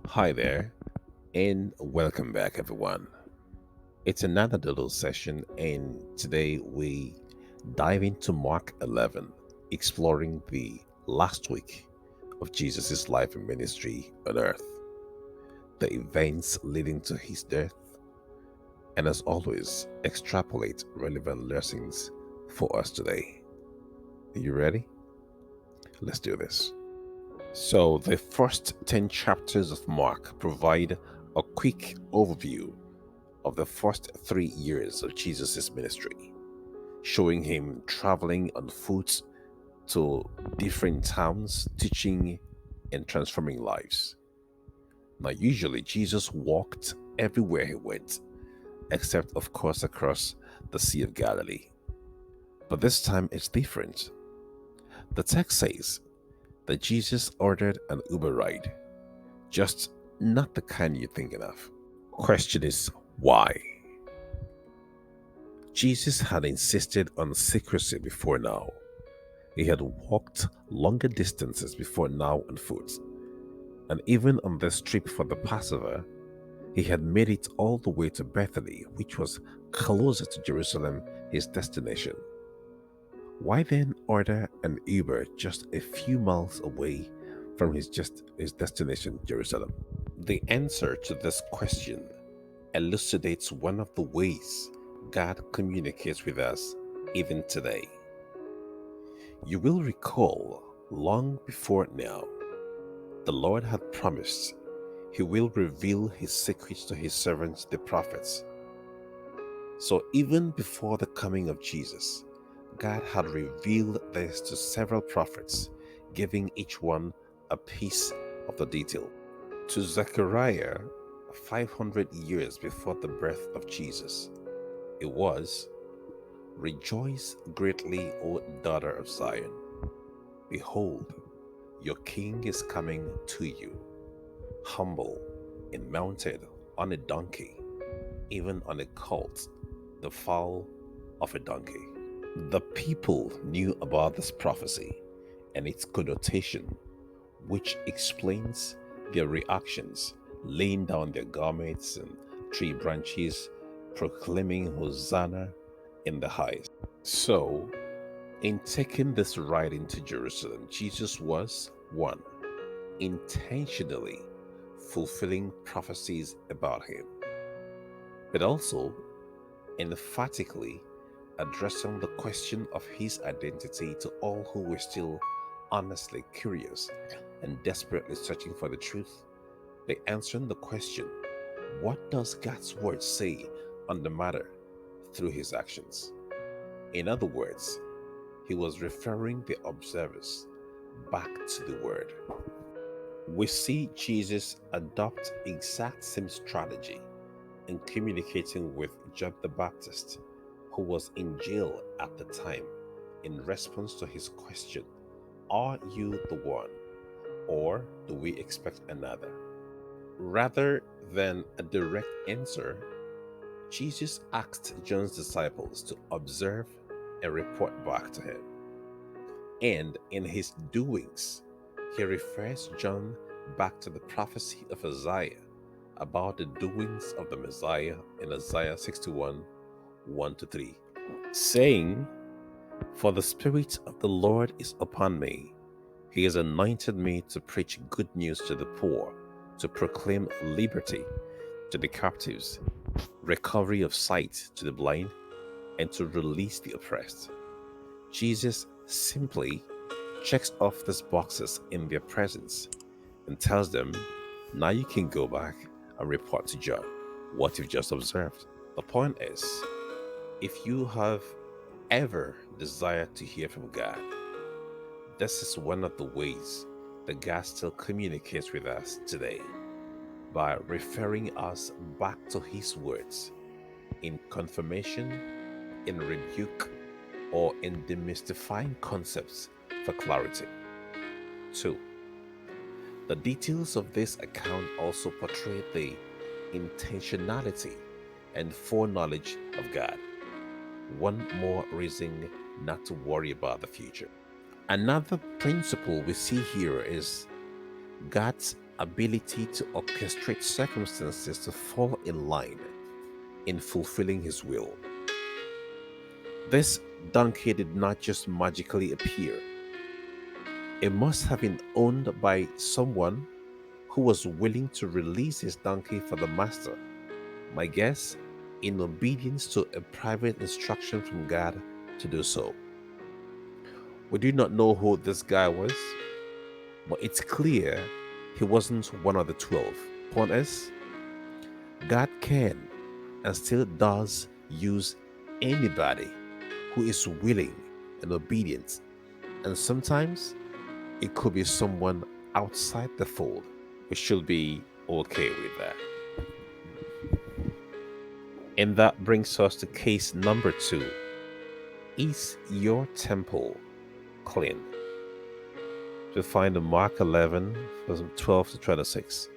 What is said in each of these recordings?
Hi there, and welcome back, everyone. It's another doodle session, and today we dive into Mark 11, exploring the last week of Jesus' life and ministry on earth, the events leading to his death, and as always, extrapolate relevant lessons for us today. Are you ready? Let's do this. So, the first 10 chapters of Mark provide a quick overview of the first 3 years of Jesus' ministry, showing him traveling on foot to different towns, teaching and transforming lives. Now, usually, Jesus walked everywhere he went, except, of course, across the Sea of Galilee. But this time it's different. The text says that Jesus ordered an Uber ride, just not the kind you're thinking of. Question is, why? Jesus had insisted on secrecy before now. He had walked longer distances before now on foot, and even on this trip for the Passover, he had made it all the way to Bethany, which was closer to Jerusalem, his destination. Why then order an Uber just a few miles away from his destination, Jerusalem? The answer to this question elucidates one of the ways God communicates with us even today. You will recall long before now, the Lord had promised He will reveal His secrets to His servants, the prophets. So even before the coming of Jesus, God had revealed this to several prophets, giving each one a piece of the detail. To Zechariah, 500 years before the birth of Jesus, it was, "Rejoice greatly, O daughter of Zion. Behold, your king is coming to you, humble and mounted on a donkey, even on a colt, the foal of a donkey." The people knew about this prophecy and its connotation, which explains their reactions, laying down their garments and tree branches, proclaiming Hosanna in the highest. So, in taking this ride into Jerusalem, Jesus was one, intentionally fulfilling prophecies about him, but also emphatically addressing the question of his identity to all who were still honestly curious and desperately searching for the truth. By answering the question, what does God's word say on the matter, through his actions? In other words, he was referring the observers back to the word. We see Jesus adopt exact same strategy in communicating with John the Baptist, who was in jail at the time, in response to his question, "Are you the one, or do we expect another?" Rather than a direct answer, Jesus asked John's disciples to observe and report back to him. And in his doings, he refers John back to the prophecy of Isaiah about the doings of the Messiah in Isaiah 61 1 to 3, saying, "For the Spirit of the Lord is upon me. He has anointed me to preach good news to the poor, to proclaim liberty to the captives, recovery of sight to the blind, and to release the oppressed." Jesus simply checks off these boxes in their presence and tells them, "Now you can go back and report to John what you've just observed." The point is, if you have ever desired to hear from God, this is one of the ways that God still communicates with us today, by referring us back to His words in confirmation, in rebuke, or in demystifying concepts for clarity. 2. The details of this account also portray the intentionality and foreknowledge of God. One more reason not to worry about the future. Another principle we see here is God's ability to orchestrate circumstances to fall in line in fulfilling his will. This donkey did not just magically appear, it must have been owned by someone who was willing to release his donkey for the master. My guess, in obedience to a private instruction from God to do so. We do not know who this guy was, but it's clear he wasn't one of the 12. Point is, God can and still does use anybody who is willing and obedient, and sometimes it could be someone outside the fold. We should be okay with that. And that brings us to case number 2. Is your temple clean? To find in Mark 11, verse 12 to 26.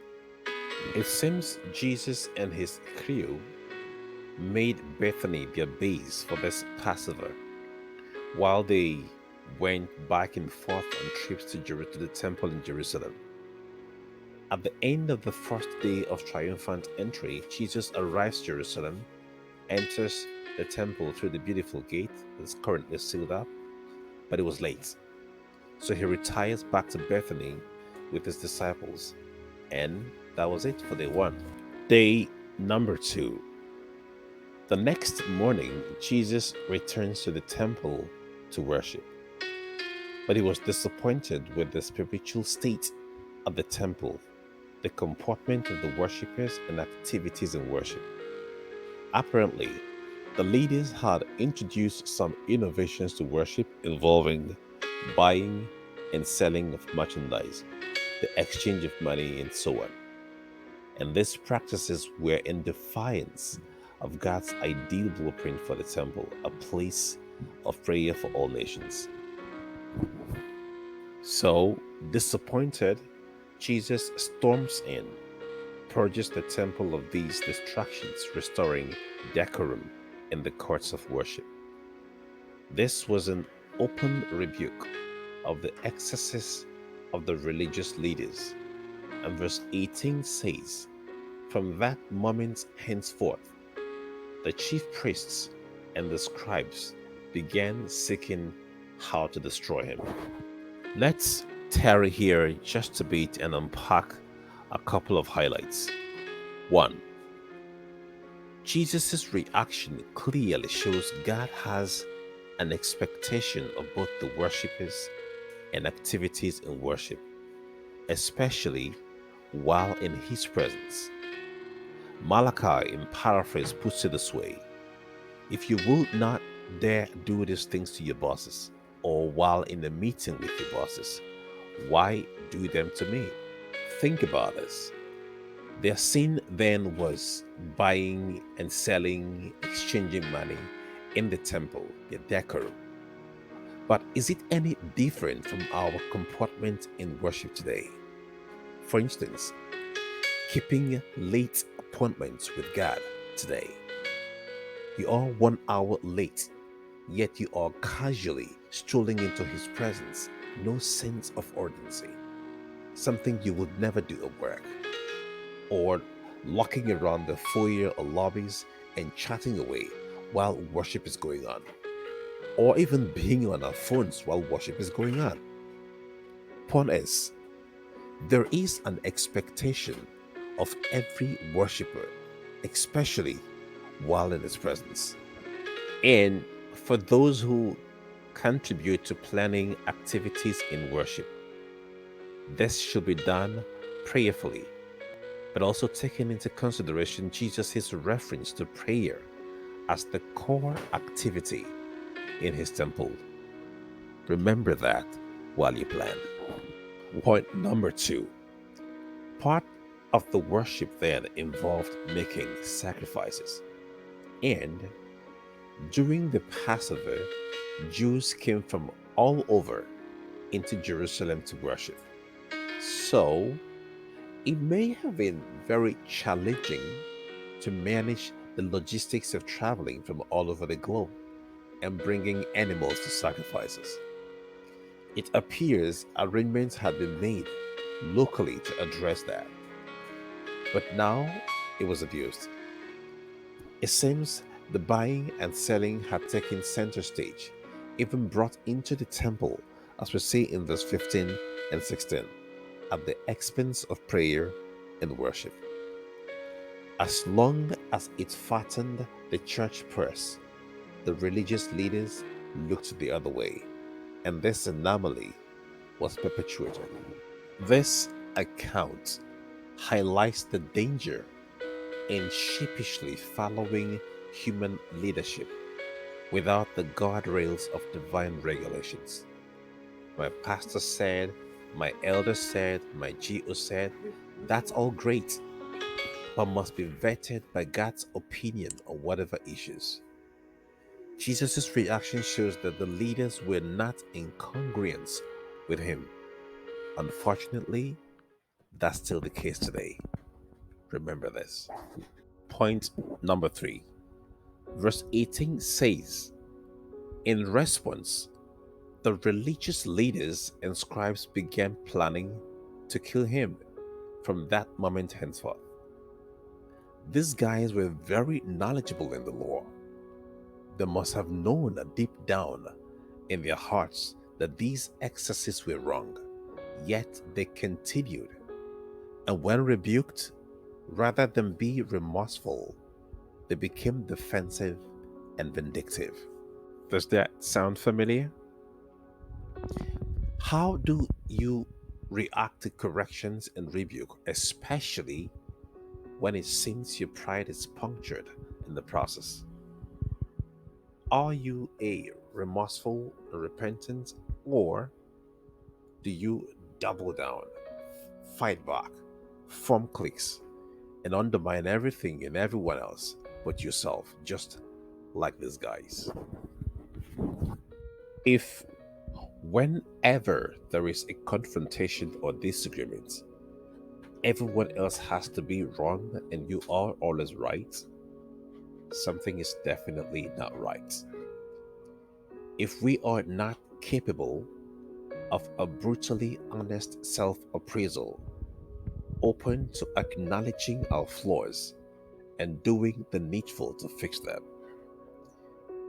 It seems Jesus and his crew made Bethany their base for this Passover, while they went back and forth on trips to the temple in Jerusalem. At the end of the first day of triumphant entry, Jesus arrives Jerusalem, enters the temple through the beautiful gate that's currently sealed up, but it was late. So he retires back to Bethany with his disciples, and that was it for day 1. Day number 2. The next morning, Jesus returns to the temple to worship, but he was disappointed with the spiritual state of the temple, the comportment of the worshippers, and activities in worship. Apparently, the leaders had introduced some innovations to worship involving buying and selling of merchandise, the exchange of money, and so on. And these practices were in defiance of God's ideal blueprint for the temple, a place of prayer for all nations. So, disappointed, Jesus storms in, purges the temple of these distractions, restoring decorum in the courts of worship. This was an open rebuke of the excesses of the religious leaders. And verse 18 says, from that moment henceforth, the chief priests and the scribes began seeking how to destroy him. Let's tarry here just a bit and unpack a couple of highlights. 1. Jesus' reaction clearly shows God has an expectation of both the worshippers and activities in worship, especially while in his presence. Malachi, in paraphrase, puts it this way: if you will not dare do these things to your bosses, or while in a meeting with your bosses, why do them to me? Think about this. Their sin then was buying and selling, exchanging money in the temple, the decorum. But is it any different from our comportment in worship today? For instance, keeping late appointments with God today. You are 1 hour late, yet you are casually strolling into His presence, no sense of urgency, something you would never do at work, or locking around the foyer or lobbies and chatting away while worship is going on, or even being on our phones while worship is going on. Point is, there is an expectation of every worshiper, especially while in His presence. And for those who contribute to planning activities in worship, this should be done prayerfully, but also taking into consideration Jesus' reference to prayer as the core activity in His temple. Remember that while you plan. Point number 2. Part of the worship then involved making sacrifices. And during the Passover, Jews came from all over into Jerusalem to worship. So, it may have been very challenging to manage the logistics of traveling from all over the globe and bringing animals to sacrifices. It appears arrangements had been made locally to address that, but now it was abused. It seems the buying and selling had taken center stage, even brought into the temple, as we see in verse 15 and 16, at the expense of prayer and worship. As long as it fattened the church purse, the religious leaders looked the other way, and this anomaly was perpetuated. This account highlights the danger in sheepishly following human leadership without the guardrails of divine regulations. My pastor said, my elder said, my GO said, that's all great, but must be vetted by God's opinion on whatever issues. Jesus' reaction shows that the leaders were not in congruence with him. Unfortunately, that's still the case today. Remember this. Point number 3. Verse 18 says, in response, the religious leaders and scribes began planning to kill him from that moment henceforth. These guys were very knowledgeable in the law. They must have known deep down in their hearts that these excesses were wrong, yet they continued. And when rebuked, rather than be remorseful, they became defensive and vindictive. Does that sound familiar? How do you react to corrections and rebuke, especially when it seems your pride is punctured in the process? Are you a remorseful and repentant, or do you double down, fight back, form cliques, and undermine everything and everyone else but yourself, just like these guys? If whenever there is a confrontation or disagreement, everyone else has to be wrong and you are always right, something is definitely not right. If we are not capable of a brutally honest self appraisal, open to acknowledging our flaws and doing the needful to fix them,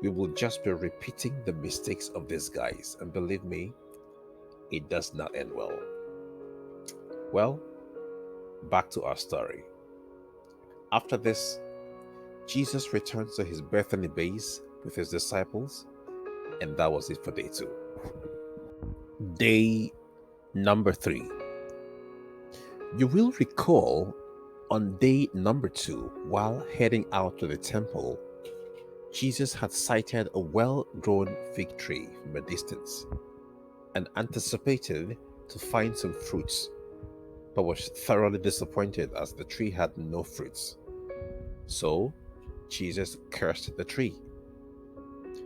we will just be repeating the mistakes of these guys, and believe me, it does not end well. Well, back to our story. After this, Jesus returns to his Bethany base with his disciples, and that was it for day 2. Day number 3. You will recall on day number 2, while heading out to the temple, Jesus had sighted a well-grown fig tree from a distance and anticipated to find some fruits, but was thoroughly disappointed as the tree had no fruits. So Jesus cursed the tree.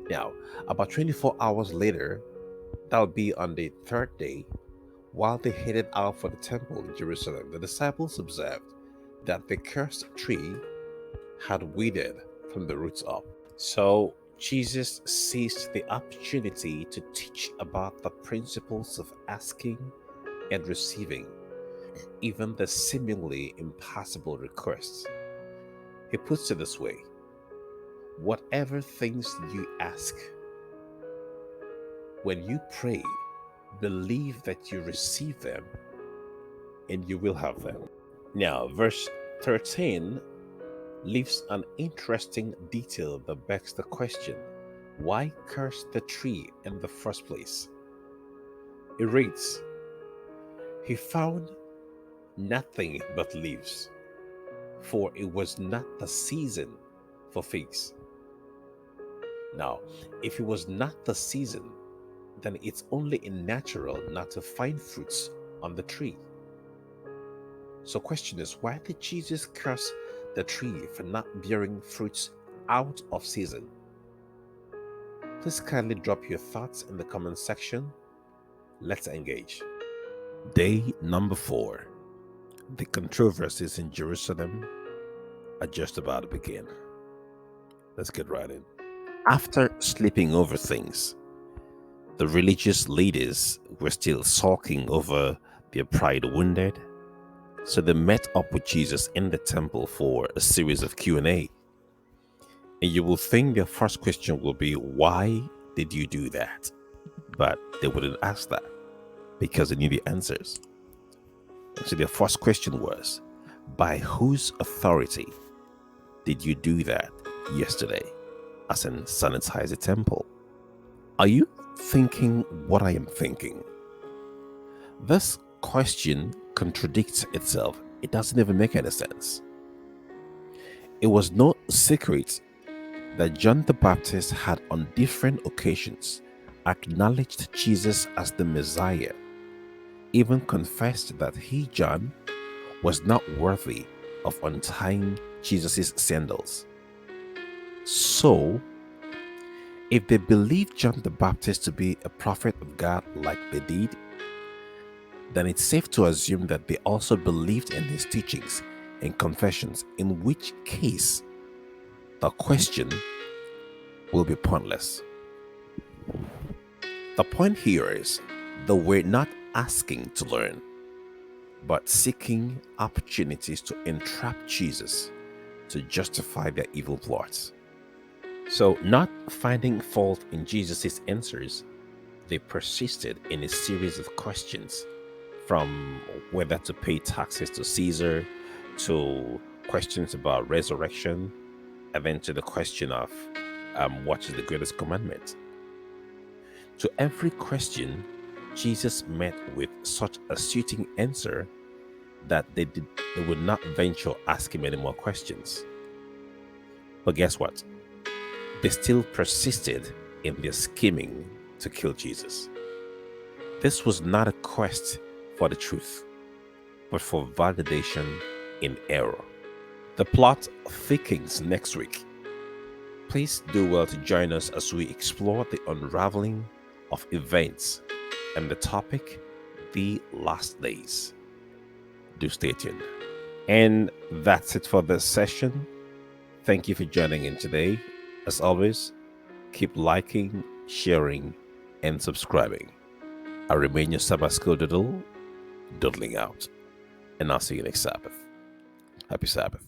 Now, about 24 hours later, that would be on the 3rd day, while they headed out for the temple in Jerusalem, the disciples observed that the cursed tree had withered from the roots up. So Jesus seized the opportunity to teach about the principles of asking and receiving, even the seemingly impossible requests. He puts it this way: whatever things you ask, when you pray, believe that you receive them and you will have them. Now, verse 13 leaves an interesting detail that begs the question, why curse the tree in the first place? It reads, he found nothing but leaves, for it was not the season for figs. Now, if it was not the season, then it's only natural not to find fruits on the tree. So question is, why did Jesus curse the tree for not bearing fruits out of season? Please kindly drop your thoughts in the comment section. Let's engage. Day number 4. The controversies in Jerusalem are just about to begin. Let's get right in. After sleeping over things, the religious leaders were still sulking over their pride wounded. So they met up with Jesus in the temple for a series of Q&A. And you will think their first question will be, why did you do that? But they wouldn't ask that because they knew the answers. And so their first question was, by whose authority did you do that yesterday? As in sanitize the temple. Are you thinking what I am thinking? This question contradicts itself. It doesn't even make any sense. It was no secret that John the Baptist had on different occasions acknowledged Jesus as the Messiah, even confessed that he, John, was not worthy of untying Jesus' sandals. So, if they believed John the Baptist to be a prophet of God like they did, then it's safe to assume that they also believed in his teachings and confessions, in which case the question will be pointless. The point here is that we're not asking to learn, but seeking opportunities to entrap Jesus to justify their evil plots. So, not finding fault in Jesus' answers, they persisted in a series of questions, from whether to pay taxes to Caesar, to questions about resurrection, and then to the question of what is the greatest commandment. To every question, Jesus met with such a suiting answer that they would not venture ask him any more questions. But guess what? They still persisted in their scheming to kill Jesus. This was not a quest for the truth, but for validation in error. The plot thickens next week. Please do well to join us as we explore the unraveling of events and the topic, the last days. Do stay tuned. And that's it for this session. Thank you for joining in today. As always, keep liking, sharing, and subscribing. I remain your Sabbath School Doodle, doodling out. And I'll see you next Sabbath. Happy Sabbath.